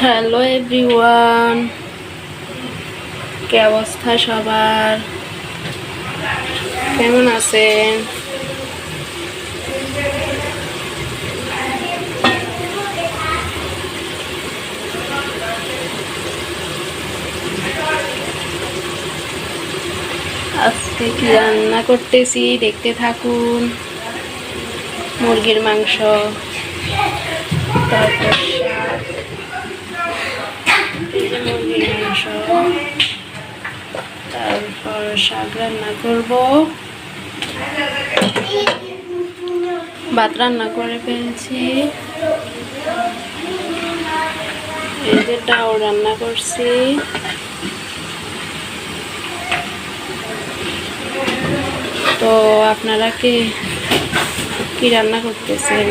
Hello everyone, কি অবস্থা সবার? কেমন আছেন? আজকে কি রান্না করতেছি দেখতে থাকুন। মুরগির মাংস, তারপর শাক, মুরগির মাংস, তারপর শাক রান্না করব, ভাত রান্না করে ফেলছি, এই যে ডাউ রান্না করছি। তো আপনারা কি রান্না করতেছেন?